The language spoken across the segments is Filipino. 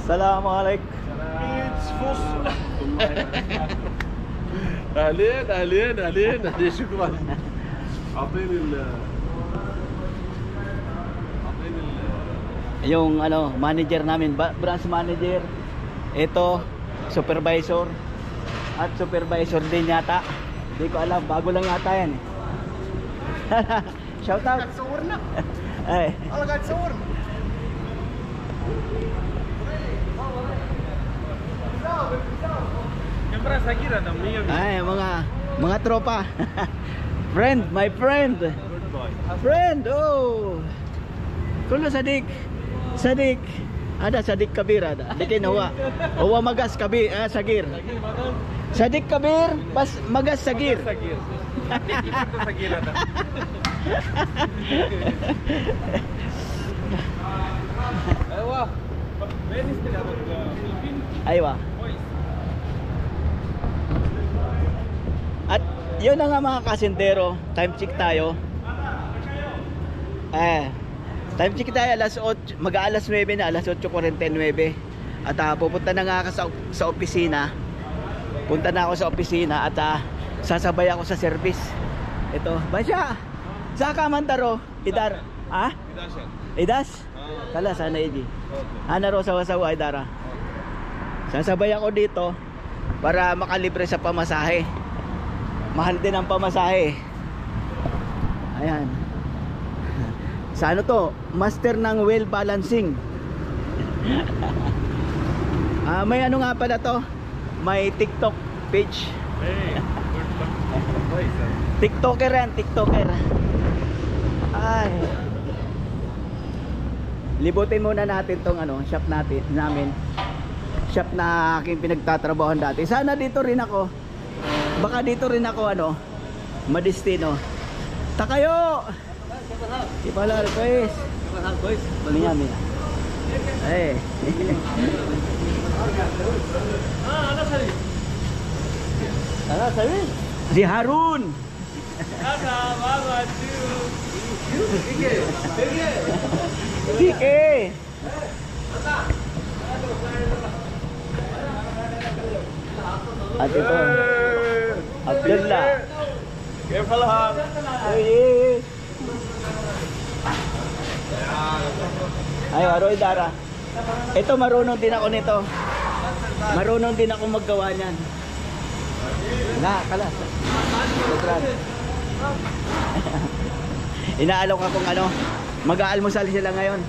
السلام عليكم. اهلين اهلين اهلين اهلين شكرا. اعطيني Yung ano, manager namin, branch manager. Ito, supervisor. At supervisor din yata. Hindi ko alam, bago lang yata yan eh. Shout out. Ay. Ay, mga tropa. Friend, my friend. Friend, oh. Kulo Sadik. Sadik. Ada Sadik Kabir ada. Dikin huwa. Huwa magas Kabir, Sagir. Sadik Kabir, pas magas Sagir. Sagir. Sagir ada. Aywa. Venice tidak Philippines. Aywa. At yun na nga mga kasintero, time check tayo. Time check tayo alas 8, mag-aalas 9 na, alas 8:49. At pupunta na nga ako sa opisina. Punta na ako sa opisina at sasabay ako sa service. Ito, Basya. Saka Mantaro, Idar. Ha? Idas? Kala sana Iji. Ana ro sawa-sawa Idara. Sasabay ako dito para makalibre sa pamasahe. Mahal din ang pamasahe. Ayan. Sa ano to? Master ng well balancing. May ano nga pala to? May TikTok page. Hey, TikToker yan, TikToker. Ay. Libutin muna natin tong ano, shop namin. Shop na aking pinagtatrabahoan dati. Sana dito rin ako. Baka dito rin ako ano, madestino. Takayo. Ipala request. Minya. Eh. Ano sari? Ano sabi? Si Harun. Sige. At ito Abdullah. Kefalhan. Ay, Waro Idara. Ito marunong din ako nito. Marunong din ako maggawa niyan. Na, kalas. Inaalok akong ano, mag-aalmusal sila ngayon.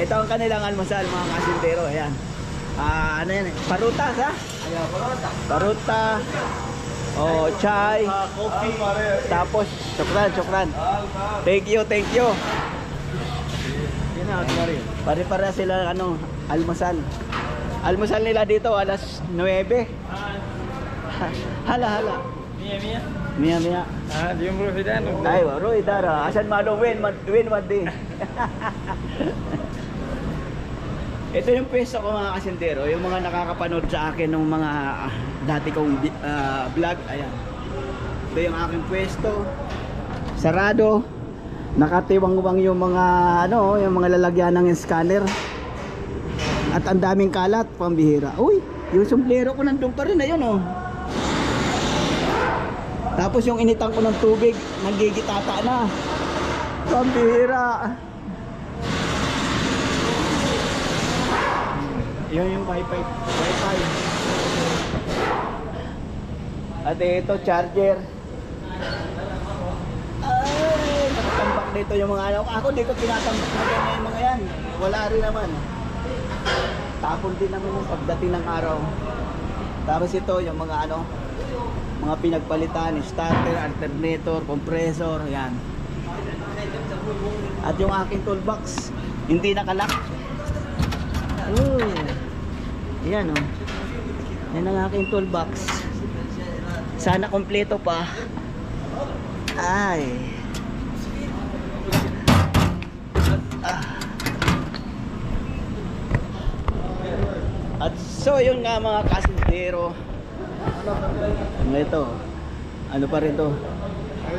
Ito ang kanilang almusal mga kasintero. Ayan. Ano yan eh? Parutas ha? Paruta. Oh, chai. Coffee. Tapos, syukran. Thank you. Pare-para sila ano, almusal. Almusal nila dito alas 9. Hala. Mia. Di yung Rufidan. Ay, Waro Idara. Asan malo win one day. Ito yung pwesto ko mga kasintero, yung mga nakakapanood sa akin ng mga dati kong vlog. Ayan. Ito yung aking pwesto. Sarado. Nakatiwang-wang yung mga ano, yung mga lalagyan ng scanner. At ang daming kalat, pambihira. Uy, yung sombrero ko nandun pa rin, ayun oh. Tapos yung initan ko ng tubig, nagigitata na. Pambihira. Yun yung wifi. At ito charger. Ay, nakatambak dito yung mga ano. Ako di ko tinatambak na ganyan yung mga yan. Wala rin naman. Tapon din naman yung pagdating ng araw. Tapos ito yung mga ano, mga pinagpalitan, starter, alternator, compressor, yan. At yung aking toolbox, hindi nakalock. Yan oh. Yan ang aking toolbox. Sana kompleto pa. Ay. At so yun nga mga kasintero. Ito. Ano pa rin to?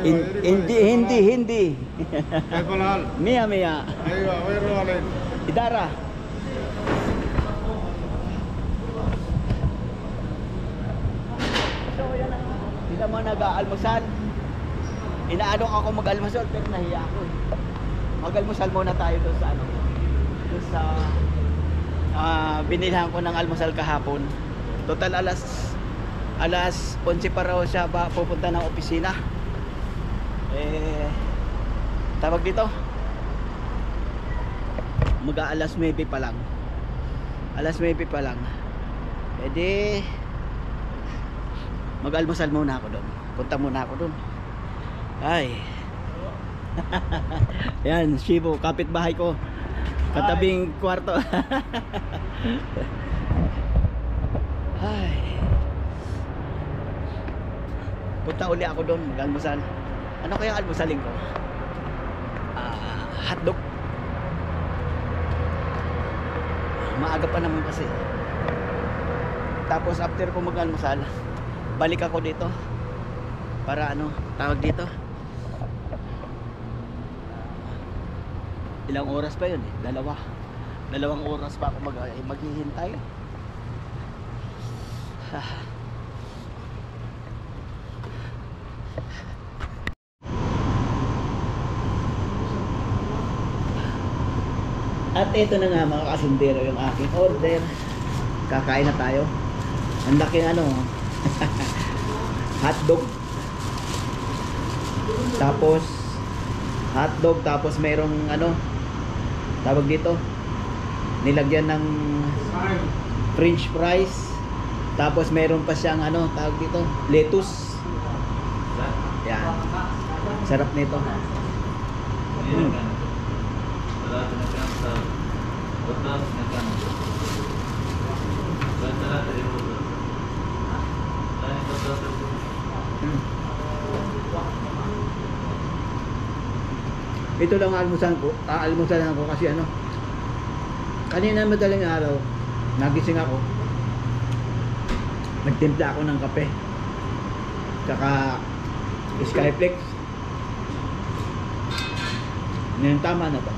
Hindi. Mia. Aywa, Idara. naman nag-aalmusal. Inaano ako mag-almusal pero nahiya ako eh. Mag-almusal muna tayo doon sa ano. Doon sa binilhan ko ng almusal kahapon. Total alas 11 pa raw siya pupunta ng opisina. Tawag dito. Mag-aalas 9 pa lang. Alas 9 pa lang. Mag-almusal muna ako doon. Punta muna ako doon. Ay. Yan, Shibo, kapitbahay ko. Katabing kwarto. Ay. Punta uli ako doon, mag-almusal. Ano kaya almusalin ko? Hotdog. Maaga pa naman kasi. Tapos after ko mag-almusal, balik ako dito para ano, tawag dito. Ilang oras pa yun eh? Dalawang oras pa ako maghihintay. At ito na nga mga kasundero yung aking order. Kakain na tayo. Ang laking ano hotdog. Tapos hotdog, tapos mayroong ano tawag dito, nilagyan ng french fries, tapos mayroon pa siyang ano tawag dito, lettuce. Yan, sarap nito. Ito lang almusan ko, almusan ko kasi ano, kanina madaling araw nagising ako, nagtimpla ako ng kape tsaka Skyflex. Ngayon tama na to.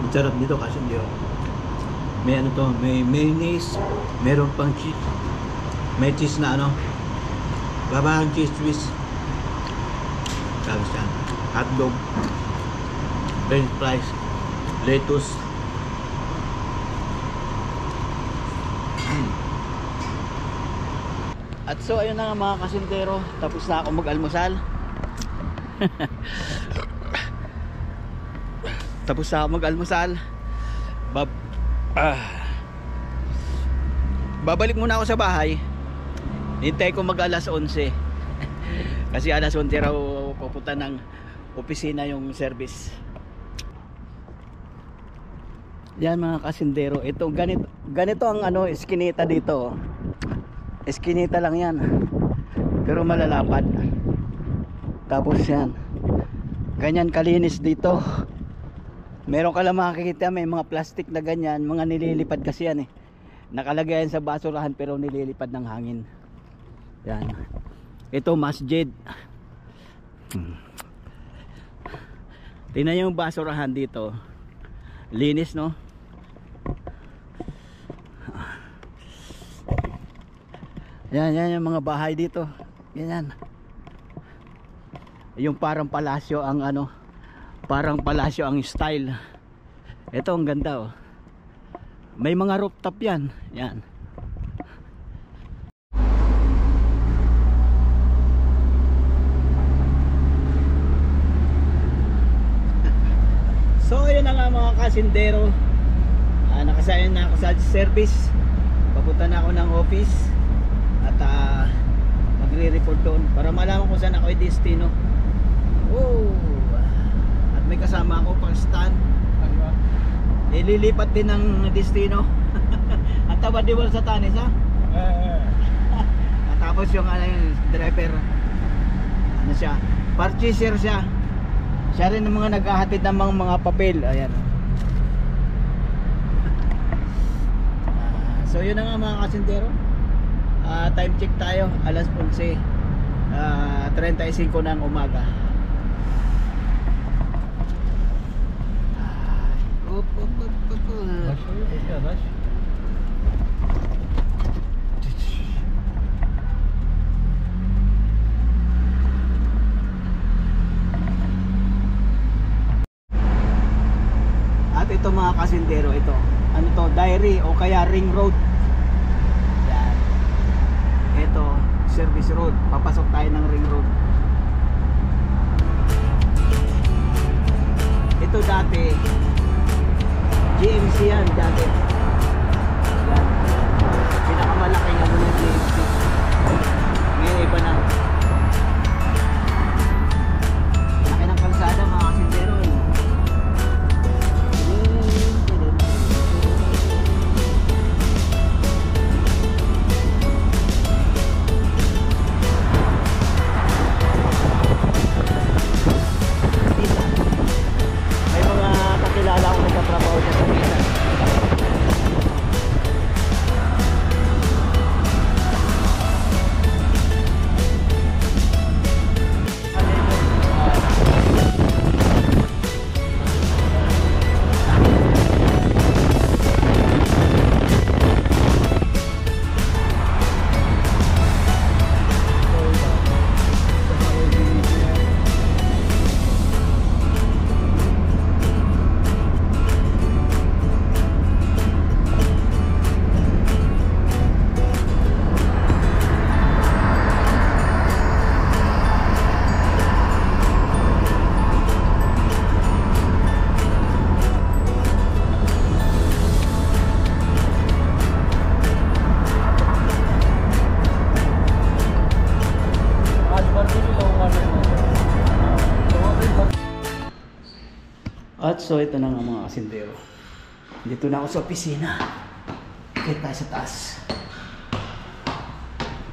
Sarap nito kasi hindi may ano to, may mayonnaise, meron pang cheese, may cheese na ano, babahang cheese twist, tapos yan, hotdog, french fries, lettuce. At so ayun na nga mga kasintero, tapos na ako mag-almusal. Tapos na ako mag-almusal. Babalik muna ako sa bahay. Hintay ko mag-alas 11. Kasi alas 11 raw pupunta ng opisina yung service. Yan mga kasindero. Ito ganito ang ano, eskinita dito. Eskinita lang yan. Pero malalapad. Tapos yan. Ganyan kalinis dito. Meron ka lang makikita, may mga plastic na ganyan, mga nililipad kasi yan eh. Nakalagay yan sa basurahan pero nililipad ng hangin. Yan. Ito masjid. Tingnan yung basurahan dito. Linis no? Yan yung mga bahay dito. Yan. Yung parang palasyo ang ano, parang palasyo ang style. Ito ang ganda oh. May mga rooftop yan. Yan. So ayun na nga mga kasindero. Nakasayan na ako sa service. Papunta na ako ng office. At magre-report doon para malaman kung saan ako i-destino. Oh. May kasama ako pang stand. Ililipat din ng destino. At tawad di wala sa tanis ha? Tapos yung ano yung driver, ano siya, purchaser siya. Siya rin ang mga naghahatid ng mga papel. Ayan. So yun na nga mga kasintero. Time check tayo, alas 11:35 ng umaga. At ito mga kasintero, ito ano to, diary o kaya ring road. Yan. Ito, service road. Papasok tayo ng ring road. Ito dati GMC yan dati. Yan. Pinakamalaking ano ng GMC. Ngayon iba na. Laki ng kalsada mga kasintero. May mga kakilala akong nagtatrabaho dyan sa Pisa. At so ito na nga mga kasintero. Dito na ako sa opisina. Kaya tayo sa taas.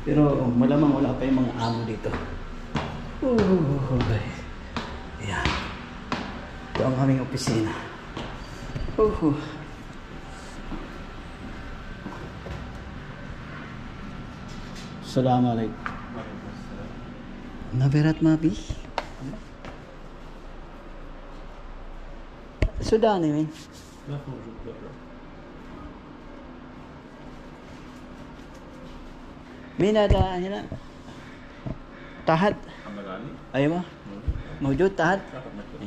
Pero malamang wala pa yung mga amo dito. Guys. Ayan. Ito ang aming opisina. Assalamualaikum. Naberat mabi. Sudani min. Min ada hina. Tahat. Ayo mah. Mawjud tahat.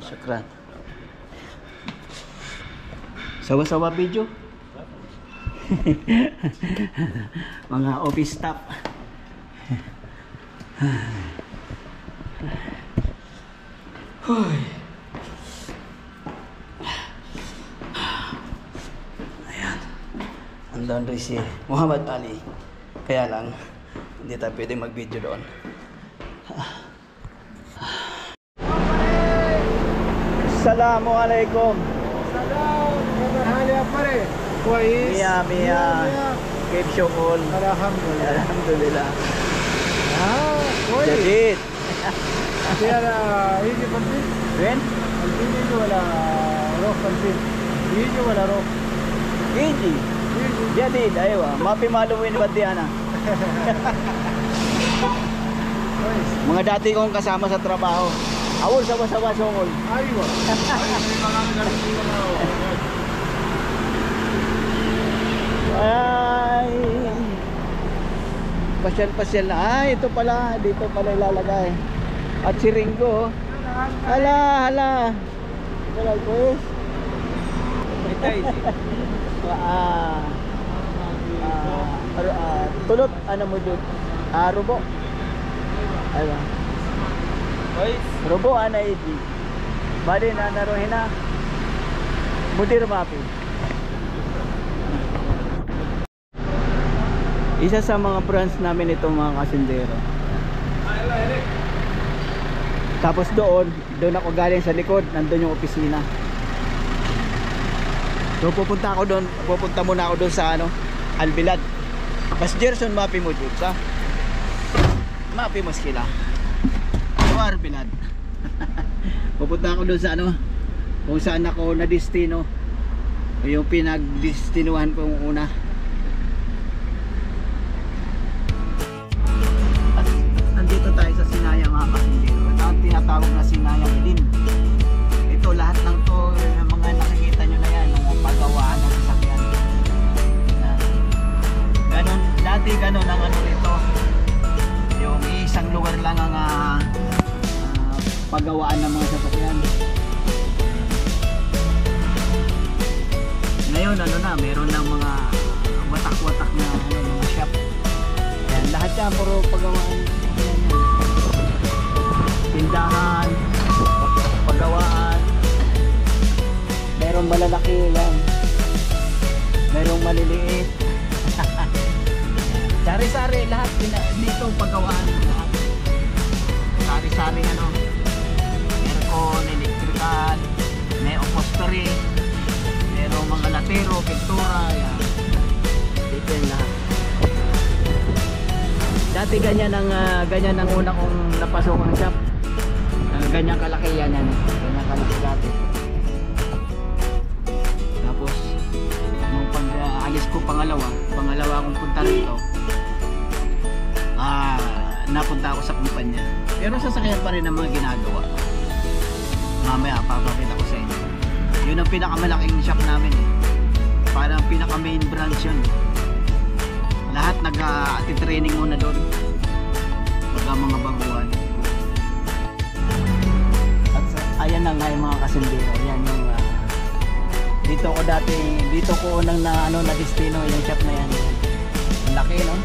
Syukran. Sawa-sawa video. Mga office staff. Hoy. Ayan. Andun rin si Muhammad Ali. Kaya lang, hindi tayo pwede mag-video doon. Assalamualaikum. Salam. Hali apa re? Kuis. Mia. Keep syukul. Alhamdulillah. Alhamdulillah. Kuis. Jadid. Tiada ini penting. Wen? Ini wala roh penting. Ini wala roh. Gigi. Jadid. Aywa. Mapi maluwin ba diyan ah? Mga dati kong kasama sa trabaho. Awol sawa-sawa sungol. Aywa. Ay. Pasyal-pasyal na. Ay, ito pala. Dito pala ilalagay. At si Ringo. Hala. Wala pues. Tulot ano mo dun? Rubo. Ayun. Rubo ana idi. Bali na narohin na. Mudir mapi. Isa sa mga branch namin itong mga kasindero. Tapos doon ako galing sa likod, nandun yung opisina. So pupunta muna ako doon sa Albilad. Mas Gerson mapi mo dun sa. Mapi muskila. War bilad. Pupunta ako doon sa ano, kung saan ako na destino. Yung pinagdestinuhan ko una. At nandito tayo sa Sinayang mga kasindero. Ito ang tinatawag na Sinayang din. Ito lahat ng to, yung mga nakikita nyo na yan, yung paggawaan ng sasakyan. Ganon, dati ganon ang ano nito. Yung isang lugar lang ang paggawaan ng mga sasakyan. Ngayon ano na, meron ng mga watak-watak na ano, mga shop. Yan, lahat yan puro paggawaan. Yan, yan. Tindahan, paggawaan. Merong malalaki yan. Merong maliliit. Sari-sari lahat dito paggawaan. Sari-sari ano. Aircon, electrical, may upholstery. Merong mga latero, pintura, yan. Dito yan lahat. Dati ganyan ang una kong napasok ang shop. Ganyan kalaki yan. Ganyan kalaki dati. Tapos, nung pag-alis ko pangalawa akong punta rito, napunta ako sa kumpanya. Pero sasakyan pa rin ang mga ginagawa. Mamaya, papakita ko sa inyo. Yun ang pinakamalaking shop namin eh. Parang pinaka main branch yun. Lahat nag-training muna doon. Pagka mga baguhan. At ayan na nga yung mga kasindero. Ayan yung dito ko unang na destino yung shop na yan. Ang laki no?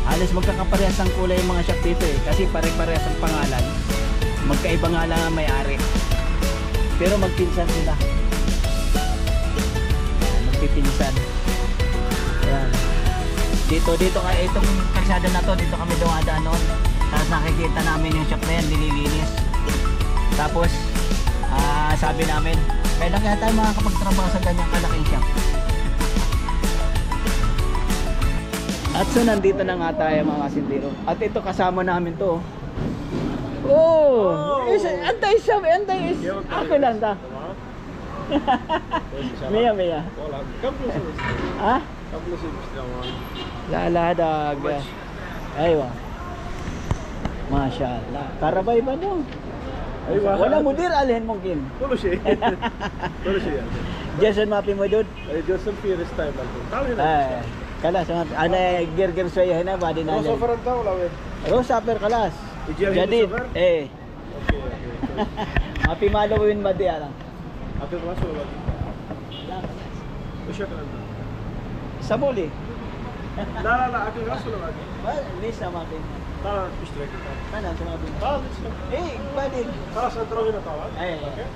Halos magkakaparehas ang kulay yung mga shop dito eh. Kasi pare-parehas ang pangalan. Magkaiba nga lang ang may-ari. Pero magpinsan sila. Magpipinsan. Ayan. Dito nga itong kalsada na to, dito kami dumadaan noon. Tapos nakikita namin yung shop na yan, nililinis. Tapos sabi namin, kailan kaya tayo makakapagtrabaho sa ganyang kalaking shop? At so nandito na nga tayo mga kasindero. At ito kasama namin to. Oh, antay ako lang ta. Mia. Ah? Laladag. Aywa. Masyaallah. Karabay ba no? Aywa. Wala mudir alhin mungkin. Tulo siya. Jason mapi mo dud. Jason Pires time lang. Tawin na. Ay, kalas mapi. Ana gerger soya na ba din na. Rosa farang tao lawe. Rosa per kalas. Jadi Okay. mapi malawin ba di ala? Ato masuk lagi. Usya ka na. Samuli. La, ato masuk lagi. Well, lisa mapi. Tara, pistre kita. Mana sumabi? Badin. Tara sa trawin na tawag. Ay. Okay.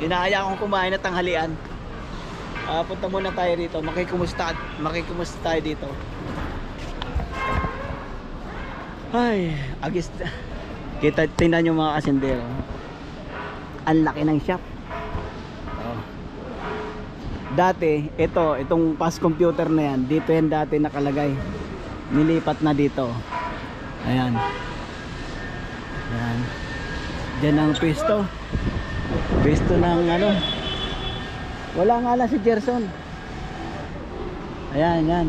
Inaaya akong kumain na tanghalian. Punta muna tayo rito. Makikumusta tayo dito. Ay, agis. Kita tingnan niyo mga kasindero. Ang laki ng shop. Oh. Dati, itong pass computer na yan, dito yan dati nakalagay. Nilipat na dito. Ayan. Ayan. Diyan ang pwesto. Pwesto ng ano. Wala nga lang si Gerson. Ayan, yan.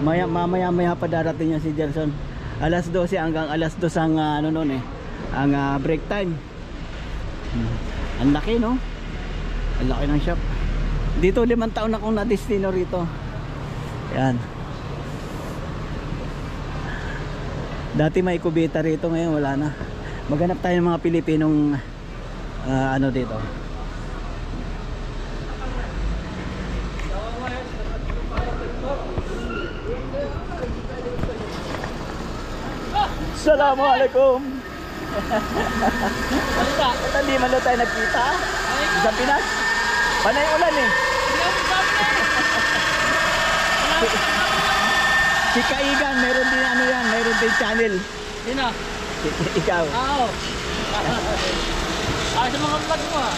Maya pa darating yan si Gerson. Alas 12 hanggang alas 2 ang ano noon eh. Ang break time. Ang laki no? Ang laki ng shop. Dito 5 taon na akong na-destino rito. Ayan. Dati may kubita rito, ngayon wala na. Maghanap tayo ng mga Pilipinong ano dito. Assalamualaikum. Ba't hindi man tayo nagkita? Sa Pinas? Panay ulan eh. Si Kaigan, meron din ano yan, meron din channel. Sino? Ikaw. Oo. Sa mga vlog mo ah.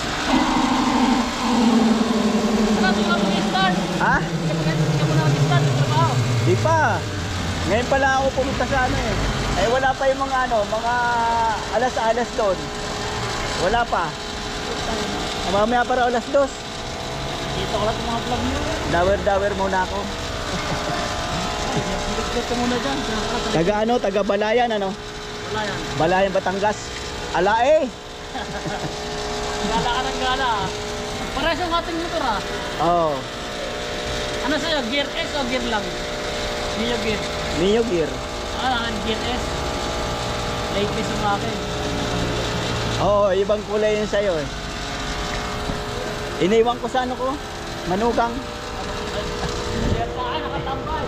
Hindi ka mag-start. Ha? Hindi ka muna mag-start sa trabaho. Di pa. Ngayon pala ako pumunta sa ano eh. Eh wala pa yung mga ano, mga alas-alas doon. Wala pa. Mamaya para alas 2. Dito ko lang yung mga vlog nyo. Dawer-dawer muna ako. Dito muna dyan. Taga ano, taga Balayan ano? Wala yan. Balayan, Batangas. Alae. Gala ka ng gala. Parehas yung ating motor ah. Oh, Ano sa'yo? Gear S o gear lang? Neo gear. Neo Gear. Gear S. Latest yung akin. Oo, ibang kulay yun sa'yo eh. Iniwan ko sa ano ko, manugang. Gear pa ka, nakatambay.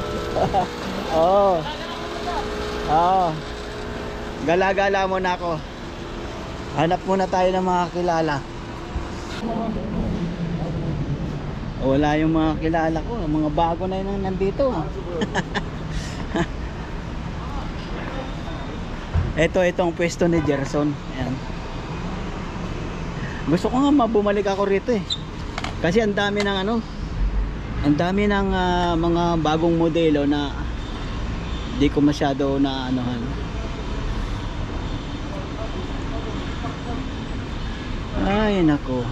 Oo. Oo. Gala-gala muna ako. Hanap muna tayo ng mga kilala. Wala yung mga kilala ko, mga bago na yun ang nandito. Itong pwesto ni Gerson. Ayan. Gusto ko nga bumalik ako rito eh. Kasi ang dami ng ano, ang dami ng mga bagong modelo na di ko masyado na anuhan. Ay nako.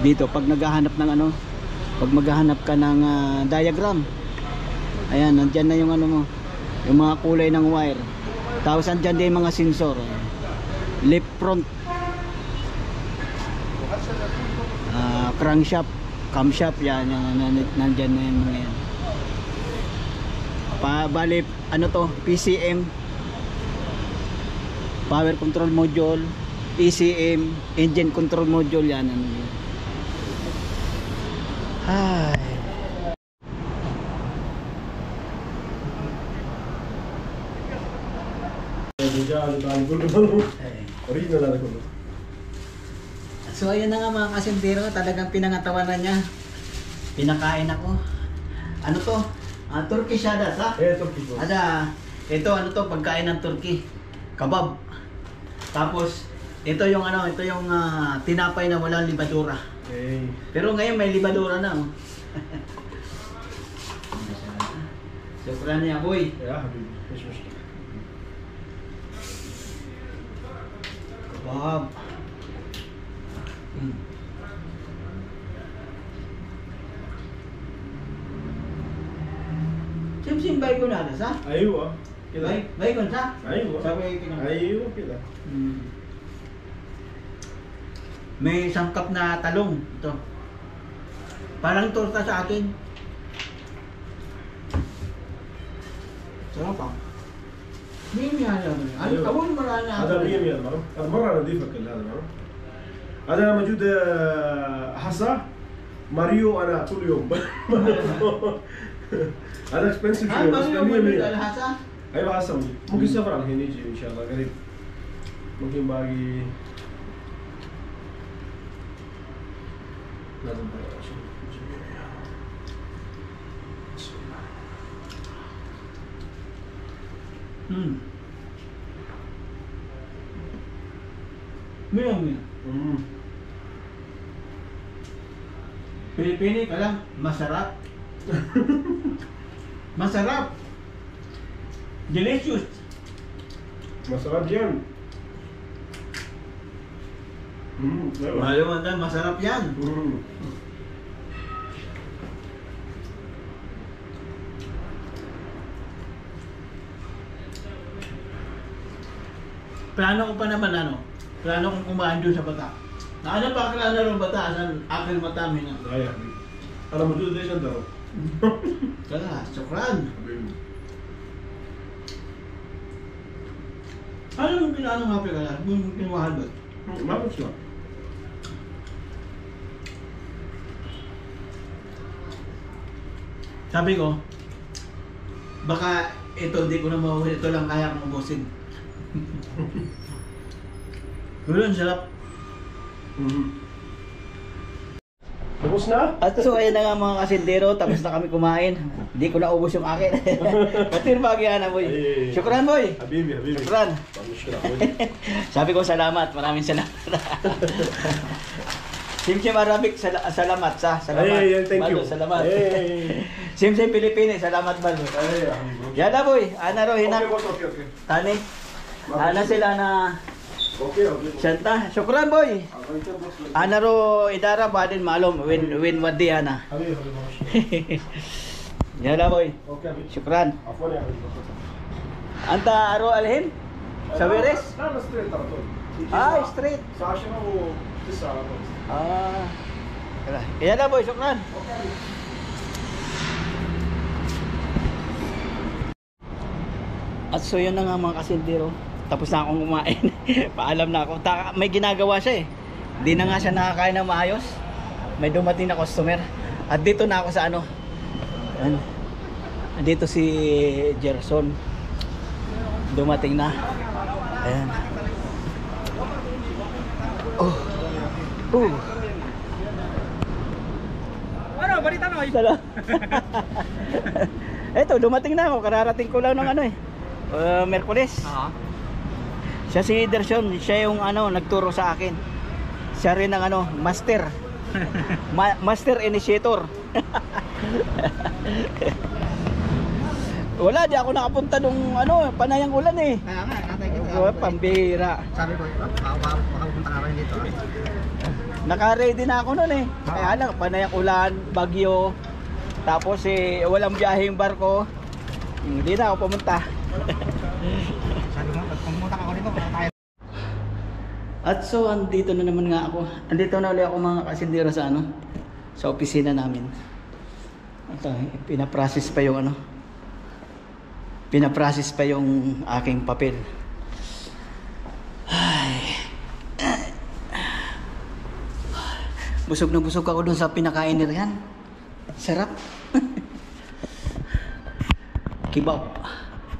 Dito pag naghahanap ng ano, pag maghahanap ka ng diagram, ayan, nandyan na yung ano mo, yung mga kulay ng wire. Tapos andyan din yung mga sensor. Left front, crankshaft, camshaft, yan, nandyan na yung mga yan. Bali, ano to, PCM, power control module, ECM, engine control module, yan, ano yun. Ay. So ayun na nga mga kasindero, talagang pinangatawanan niya. Pinakain ako. Ano to? Turkish hadas ha? Turkey po. Ada, ito ano to, pagkain ng Turkey. Kabab. Tapos ito yung ano, ito yung tinapay na walang libadura. Okay. Pero ngayon may libadura na oh. Syukran ya boy. يا حبيبي مش مشكلة. Kabab. Sim baik ko na sa? أيوة كده. Baik ko sa? أيوة. Sabi ko na. أيوة كده. May sangkap na talong ito. Parang torta sa akin. Sarap ah. Mim ya alam. Ano أيوة. tawon marana. هذا 100 مرة. هذا مرة نظيفة كل هذا مرة. هذا موجود حصى ماريو أنا طول يوم. هذا اكسبنسيف Ah, شوية بس mami mo 100 alhasa. أيوة حصى موجود. ممكن سفر على الحين يجي إن شاء الله قريب. ممكن باقي لازم Miyam. Pili-pili ka lang, masarap. Masarap. Delicious. مسارات جان. أيوة. Malumandan, masarap yan. Plano ko pa naman ano, plano kong kumain doon sa bata. Na ano pa plano ng bata, ang aking mata mina. لا يا حبيبي. أنا موجود ليش أنت؟ Kaya, syukran. حبيبي. Ano yung pinano nga pala? Yung kinuwahan ba? ما في مشكلة. Sabi ko, baka ito hindi ko na mauwi, ito lang kaya kong ubusin. Pero ang sarap. Tapos na? At so ayun na nga mga kasindero, tapos na kami kumain. Hindi ko na ubos yung akin. Katir bagyan na boy. Syukran boy. حبيبي حبيبي. Syukran. مشكلة أخوي. Sabi ko salamat, maraming salamat. Simsim Arabic, salamat sa salamat. Hey, thank you. Balo, salamat. Hey. Simsim Pilipinas, salamat Balo. Hey, يا حبيبي. Yala boy, ana ro hina. اوكي. Tani. Ana sila na اوكي اوكي. Santa. Syukran boy. Ana ro idara badin malum win wadi ana. حبيبي حبيبي. Yala boy. اوكي حبيبي. Syukran. عفوا يا حبيبي. Anta aro alhin? Sa Wires? لا لا ستريت على طول. Straight. الساعة 10 و9 على طول. Yala boy, syukran. At so yun na nga mga kasindero. Tapos na akong kumain. Paalam na ako. May ginagawa siya eh. Di na nga siya nakakain ng maayos. May dumating na customer. At dito na ako sa ano. Ayan. Dito si Gerson. Dumating na. Ayan. Oh. Ano, balita no? Sala. Eto, dumating na ako. Kararating ko lang ng ano eh. Merkules. Siya si Ederson, siya yung ano nagturo sa akin. Siya rin ang ano, master. Master initiator. Wala, di ako nakapunta nung ano, panayang ulan eh. Kaya nga, natay kita. Pambira. Sabi ko, makapunta ka rin dito. Naka-ready na ako noon eh. Kaya lang, panayang ulan, bagyo. Tapos eh, walang biyahe yung barko. Hindi na ako pumunta. Sabi mo, pag pumunta ka rito, tayo. At so, andito na naman nga ako. Andito na ulit ako mga kasindero sa ano, sa opisina namin. Ito, pinaprocess pa yung ano. Pinaprocess pa yung aking papel. Ay. Busog na busog ako dun sa pinakain ni Rihan. Sarap.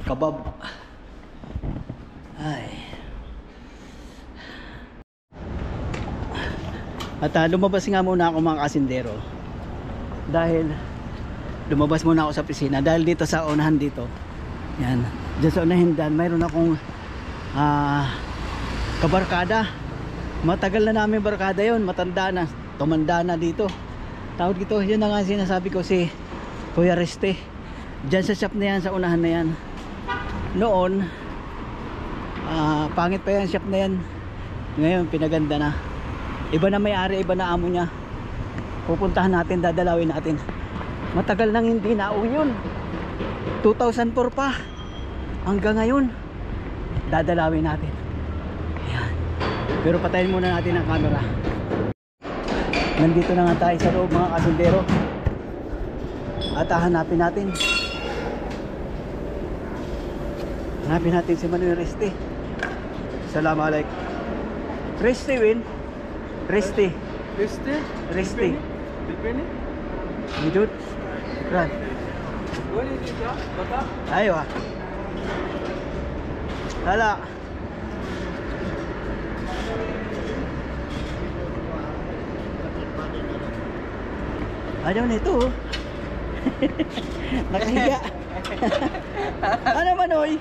Kabab. Ay. At lumabas nga muna ako mga kasindero. Dahil lumabas muna ako sa opisina. Dahil dito sa unahan dito. Yan. Diyan sa unahan dyan, mayroon akong kabarkada. Matagal na namin barkada yon, matanda na. Tumanda na dito. Tawag dito, yun na nga sinasabi ko si Kuya Reste. Diyan sa shop na yan, sa unahan na yan. Noon, pangit pa yan shop na yan. Ngayon, pinaganda na. Iba na may-ari, iba na amo niya. Pupuntahan natin, dadalawin natin. Matagal nang hindi nauwi yun. 2004 pa. Hanggang ngayon, dadalawin natin. Ayan. Pero patayin muna natin ang camera. Nandito na nga tayo sa loob mga kasindero. At hanapin natin. Hanapin natin si Manuel Reste. Assalamualaikum. Reste win. Reste. Reste. Hidut. Ran. Ayo ah. Hala. Ayaw na ito. Nakahiga. Ano man oy?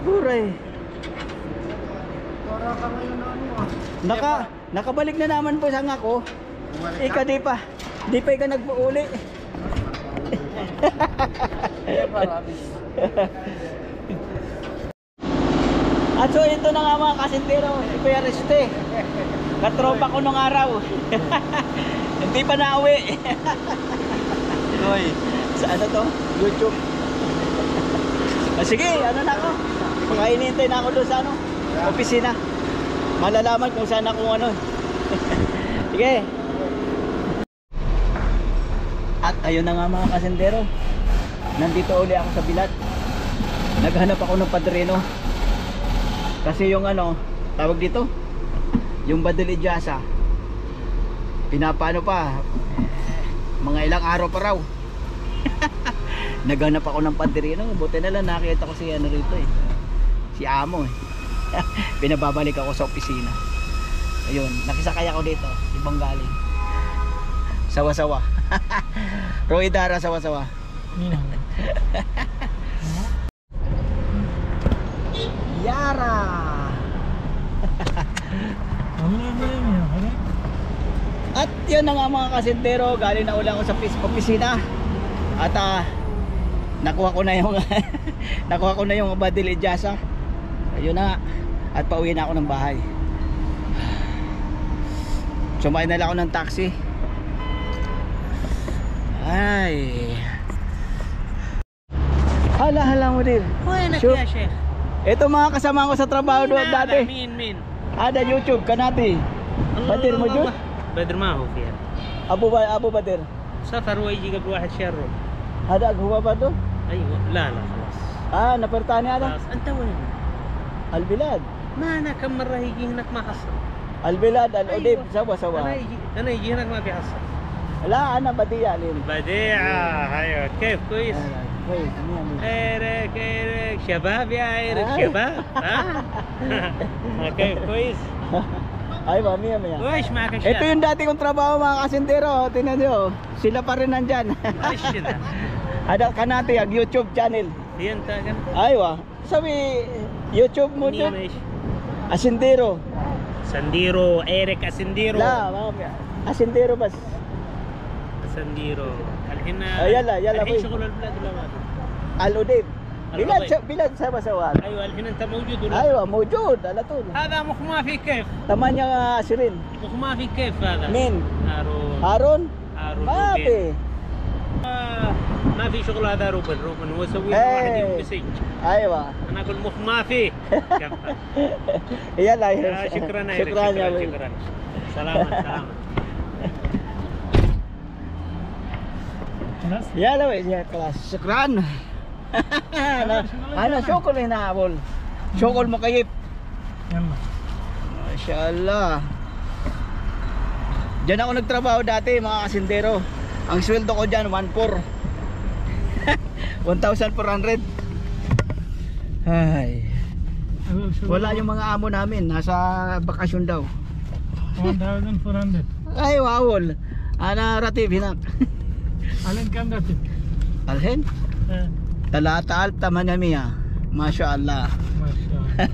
Buray. Nakabalik na naman po sang ako. Ika di pa ika nagpuuli. At so ito na nga mga kasintero, si Kuya Reste. Katropa ko nung araw. Hindi pa nauwi. Hoy, sa ano to? YouTube. Sige, ano na ako? Pakainintay na ako doon sa ano? Opisina. Malalaman kung saan ako ano. Sige. At ayun na nga mga kasendero. Nandito uli ako sa Bilat. Naghanap ako ng padrino. Kasi yung ano, tawag dito, yung Badal Ijasa, pinapano pa, mga ilang araw pa raw. Naghanap ako ng padrino. Buti na lang nakita ko si ano rito eh, si Amo eh. Pinababalik ako sa opisina. Ayun, nakisakay ako dito, ibang galing. Sawa-sawa. Roy Dara, sawa-sawa. Yara. At yun na nga mga kasintero, galing na ulang ako sa opisina. At nakuha ko na yung nakuha ko na yung Badil Ijasa. Ayun na. At pauwi na ako ng bahay. Sumakay na lang ako ng taxi. Ay. Hala mo din. وينك شوف. يا شيخ؟ Ito mga kasama ko sa trabaho doon مين هذا؟ dati. مين؟ Ada YouTube kanati. Badir mo Jud? بدر ما هو فيها. Abu Badir. سفر ويجي قبل واحد شهر. Ada huwa ba to? ايوه لا خلاص. Napertani ada. خلاص انت وين؟ Albilad. ما انا كم مره يجي هناك ما حصل. Albilad, Al-Udib, أيوة. sawa. انا يجي هناك ما بيحصل. لا انا بديع لين. بديعة ايوه كيف كويس؟ كويس ايرك شباب يا ايرك شباب ها؟ كيف كويس؟ Ay, mia. وايش معك Ito اشياء؟ yung dati kong trabaho mga kasintero. Tingnan nyo. Sila pa rin nandyan. ايش هنا؟ Ada kanati ang YouTube channel. هي انت كم؟ Aywa. Sabi, YouTube mo نيم dyan. ايش؟ Asindero. سنديرو ايرك اسنديرو La, mami. Asindero bas. سنديرو الحين يلا الحين بوي. شغل البلاد ولا ما في؟ Al-Udib. Al-Udib. Bilad sawa. ايوه الحين انت موجود ولا؟ Aywa, موجود. Ala to. هذا مخ ما في كيف؟ Tamanya Sirin. مخ ما في كيف هذا؟ Min. هارون Harun. هارون Mapi. ما في شغل هذا روبن هو يسوي إيه. واحد يوم مسج. Aywa. انا اقول مخ ما في. Yala. شكرا Shukran ya. boy. شكرا سلامة Yala weh, ya kelas. Syukran. Ana syukol na habol. Syukol mo kayip. Masyaallah. Diyan ako nagtrabaho dati mga kasindero. Ang sweldo ko diyan 1,400. 1,400. Ay. Wala yung mga amo namin, nasa bakasyon daw. 1,400. Ay wawol. Ana ratib hinak. Alin kam dati? Alhen? Talata alta manamiya. Masya Allah. Masya Allah.